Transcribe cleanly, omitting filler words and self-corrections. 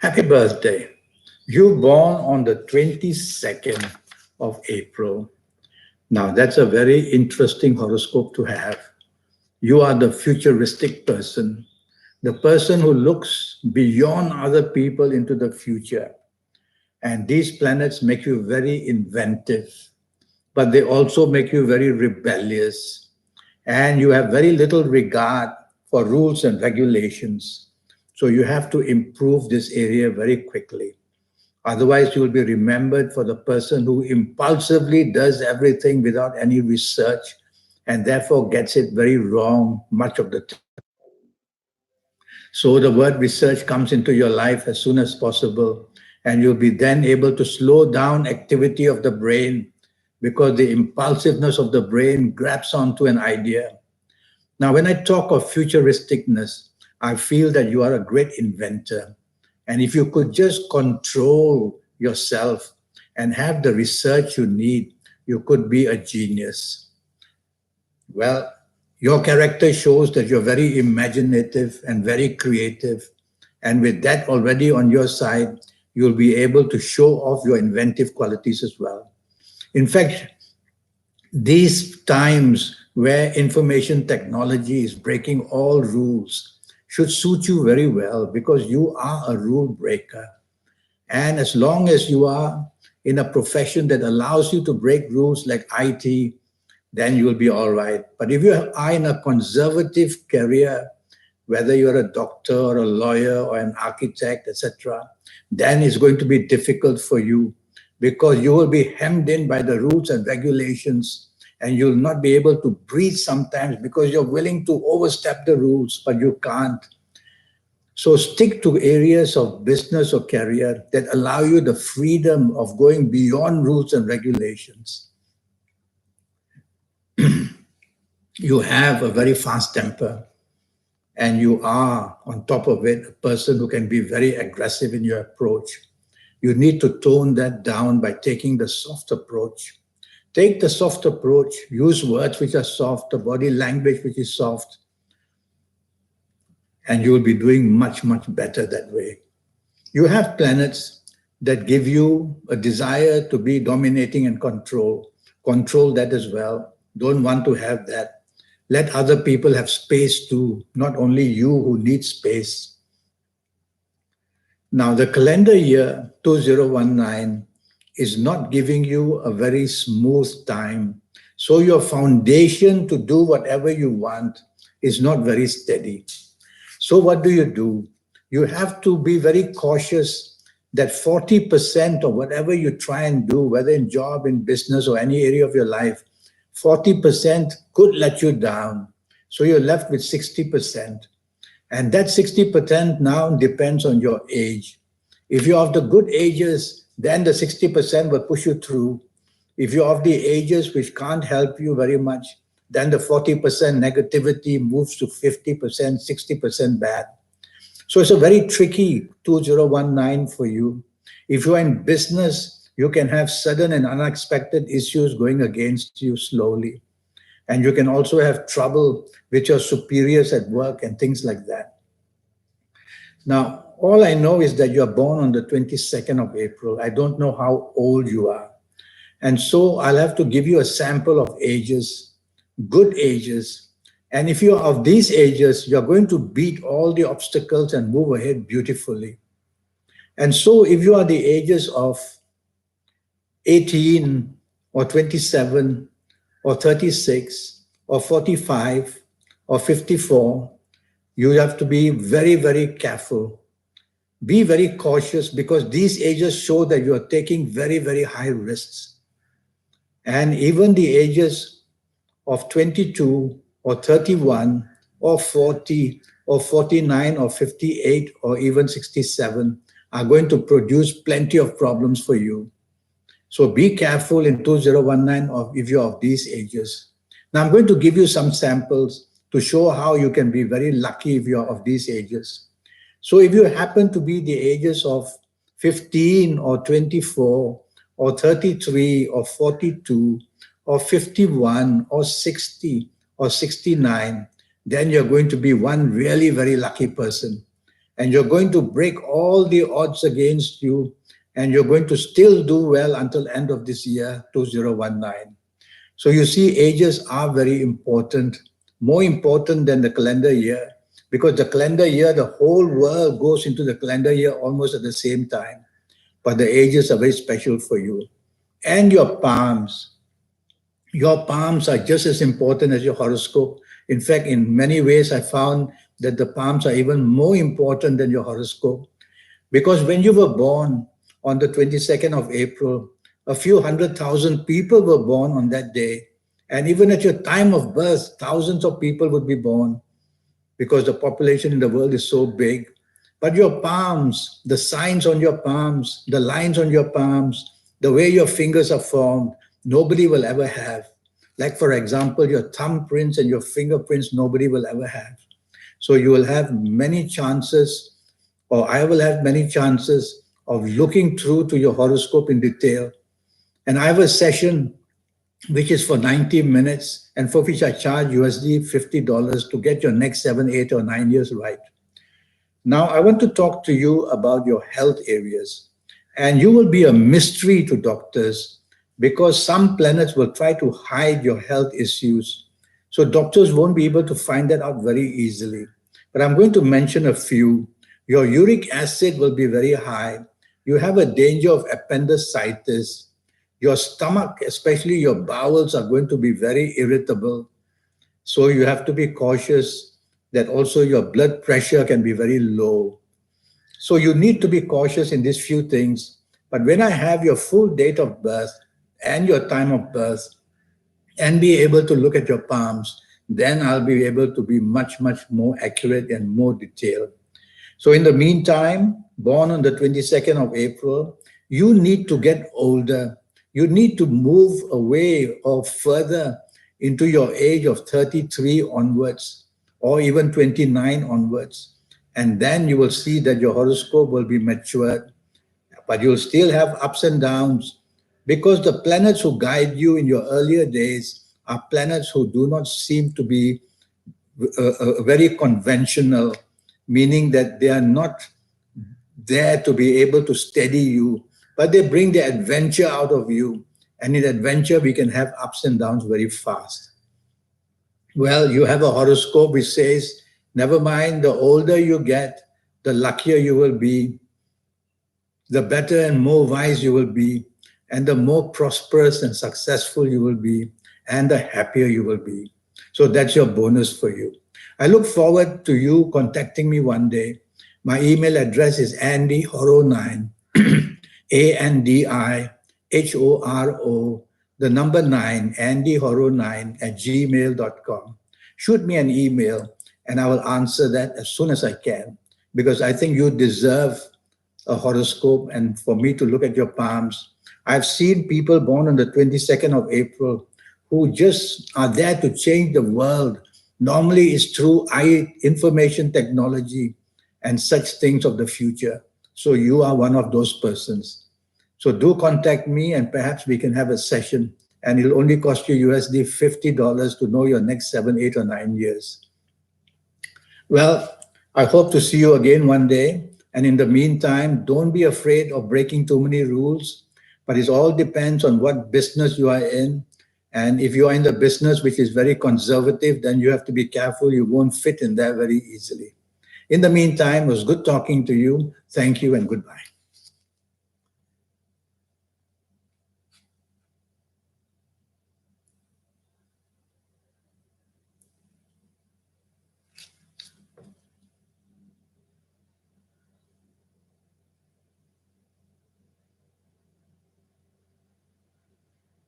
Happy birthday. You born on the 22nd of April. Now, that's a very interesting horoscope to have. You are the futuristic person, the person who looks beyond other people into the future. And these planets make you very inventive, but they also make you very rebellious. And you have very little regard for rules and regulations. So you have to improve this area very quickly. Otherwise, you will be remembered for the person who impulsively does everything without any research and therefore gets it very wrong much of the time. So the word research comes into your life as soon as possible, and you'll be then able to slow down activity of the brain because the impulsiveness of the brain grabs onto an idea. Now, when I talk of futuristicness, I feel that you are a great inventor. And if you could just control yourself and have the research you need, you could be a genius. Well, your character shows that you're very imaginative and very creative. And with that already on your side, you'll be able to show off your inventive qualities as well. In fact, these times where information technology is breaking all rules should suit you very well because you are a rule breaker. And as long as you are in a profession that allows you to break rules like IT, then you will be all right. But if you are in a conservative career, whether you're a doctor or a lawyer or an architect, etc., then it's going to be difficult for you because you will be hemmed in by the rules and regulations and you'll not be able to breathe sometimes because you're willing to overstep the rules, but you can't. So stick to areas of business or career that allow you the freedom of going beyond rules and regulations. You have a very fast temper and you are, on top of it, a person who can be very aggressive in your approach. You need to tone that down by taking the soft approach. Take the soft approach, use words which are soft, the body language which is soft, and you will be doing much, much better that way. You have planets that give you a desire to be dominating and control. Control that as well. Don't want to have that. Let other people have space too, not only you who need space. Now, the calendar year 2019 is not giving you a very smooth time. So your foundation to do whatever you want is not very steady. So what do? You have to be very cautious that 40% of whatever you try and do, whether in job, in business, or any area of your life, 40% could let you down. So you're left with 60%. And that 60% now depends on your age. If you're of the good ages, then the 60% will push you through. If you're of the ages which can't help you very much, then the 40% negativity moves to 50%, 60% bad. So it's a very tricky 2019 for you. If you're in business, you can have sudden and unexpected issues going against you slowly. And you can also have trouble with your superiors at work and things like that. Now, all I know is that you are born on the 22nd of April. I don't know how old you are. And so I'll have to give you a sample of ages, good ages. And if you're of these ages, you're going to beat all the obstacles and move ahead beautifully. And so if you are the ages of 18 or 27 or 36 or 45 or 54, you have to be very, very careful. Be very cautious because these ages show that you are taking very, very high risks. And even the ages of 22 or 31 or 40 or 49 or 58 or even 67 are going to produce plenty of problems for you. So be careful in 2019 if you're of these ages. Now I'm going to give you some samples to show how you can be very lucky if you're of these ages. So if you happen to be the ages of 15 or 24 or 33 or 42 or 51 or 60 or 69, then you're going to be one really very lucky person. and you're going to break all the odds against you, and you're going to still do well until end of this year, 2019. So you see, ages are very important, more important than the calendar year, because the calendar year, the whole world goes into the calendar year almost at the same time. But the ages are very special for you. And your palms. Your palms are just as important as your horoscope. In fact, in many ways, I found that the palms are even more important than your horoscope. Because when you were born on the 22nd of April, a few 100,000 people were born on that day. And even at your time of birth, thousands of people would be born because the population in the world is so big. But your palms, the signs on your palms, the lines on your palms, the way your fingers are formed, nobody will ever have. Like, for example, your thumbprints and your fingerprints, nobody will ever have. So you will have many chances, or I will have many chances of looking through to your horoscope in detail. And I have a session which is for 90 minutes and for which I charge USD $50 to get your next 7, 8, or 9 years right. Now, I want to talk to you about your health areas. And you will be a mystery to doctors because some planets will try to hide your health issues. So doctors won't be able to find that out very easily. But I'm going to mention a few. Your uric acid will be very high. You have a danger of appendicitis. Your stomach, especially your bowels, are going to be very irritable. So you have to be cautious that also your blood pressure can be very low. So you need to be cautious in these few things. But when I have your full date of birth and your time of birth and be able to look at your palms, then I'll be able to be much, much more accurate and more detailed. So in the meantime, born on the 22nd of April, you need to get older. You need to move away or further into your age of 33 onwards, or even 29 onwards. And then you will see that your horoscope will be matured, but you'll still have ups and downs because the planets who guide you in your earlier days are planets who do not seem to be very conventional, meaning that they are not there to be able to steady you, but they bring the adventure out of you. And in adventure, we can have ups and downs very fast. Well, you have a horoscope which says, never mind, the older you get, the luckier you will be, the better and more wise you will be, and the more prosperous and successful you will be, and the happier you will be. So that's your bonus for you. I look forward to you contacting me one day. My email address is andyhoro9, ANDIHORO, the number 9, andyhoro9 @gmail.com. Shoot me an email and I will answer that as soon as I can, because I think you deserve a horoscope and for me to look at your palms. I've seen people born on the 22nd of April who just are there to change the world. Normally it's through information technology and such things of the future. So you are one of those persons. So do contact me and perhaps we can have a session, and it'll only cost you USD $50 to know your next 7, 8, or 9 years. Well, I hope to see you again one day. And in the meantime, don't be afraid of breaking too many rules, but it all depends on what business you are in. And if you are in the business which is very conservative, then you have to be careful. You won't fit in there very easily. In the meantime, it was good talking to you. Thank you and goodbye.